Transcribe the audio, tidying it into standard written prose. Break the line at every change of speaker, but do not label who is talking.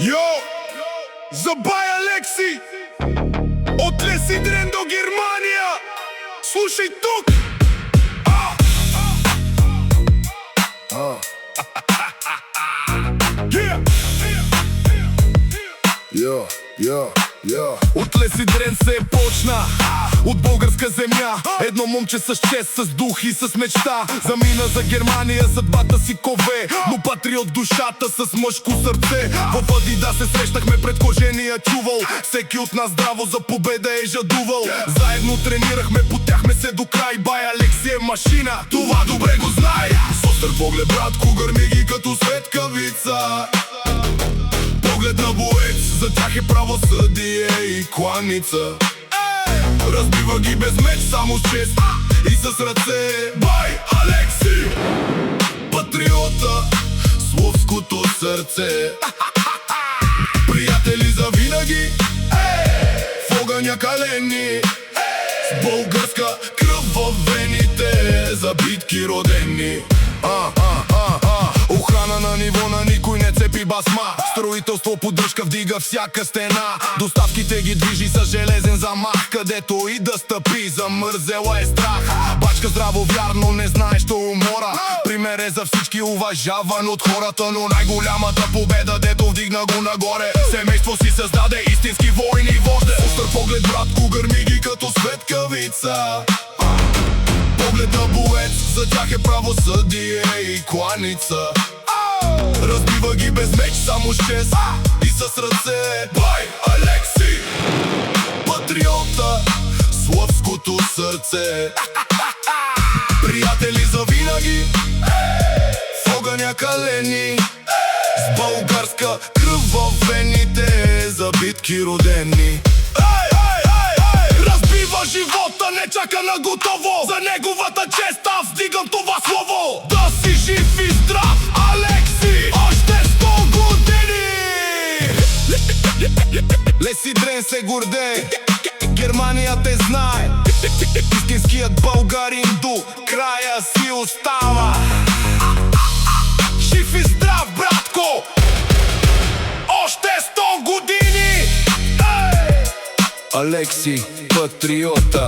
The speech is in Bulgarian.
Йо! Забай Алекси! От Лесидрен до Германия! Слушай тук! От Лесидрен се почна, от българска земя. Едно момче с чест, с дух и с мечта. Замина за Германия, съдбата си кове, но патриот душата с мъжко сърце. В Адидас се срещахме пред кожения чувал. Всеки от нас здраво за победа е жадувал. Заедно тренирахме, потяхме се до край. Бай Алекси е машина, това добре го знае. С остър поглед, братко, гърми ги като светкавица. Поглед на боец, за тях е правосъдие и кланица. Разбива ги без меч, само с чест и с ръце. Бай Алекси, патриота с ловското сърце. Приятели за винаги, в огъня калени, с българска кръв във вените, за битки родени. Охрана на ниво, на никой не цепи басма. Строителство, поддръжка вдига всяка стена. Доставките ги движи с железен замах. Където и да стъпи, замързела е страх. Бачка здраво вярно, не знаещо умора. Пример е за всички, уважаван от хората. Но най-голямата победа, дето вдигна го нагоре. Семейство си създаде, истински войн и вожде. Остър поглед, братко, гърми ги като светкавица. Поглед на боец, за тях е правосъдие и кланица. Разбива ги без меч, само с чест и с ръце. Бай Алекси, патриота с лъвското сърце. Приятели за винаги, в огъня калени, с българска кръв във вените, за битки родени. Разбива живота, не чака на готово. За неговата чест аз вдигам това слово. Да си жив и здрав, Алекси, още 100 години! Лесидрен се гордее, Германия те знае. Истинският българин до края си остава. Жив и здрав, братко, още 100 години! Алекси, патриота.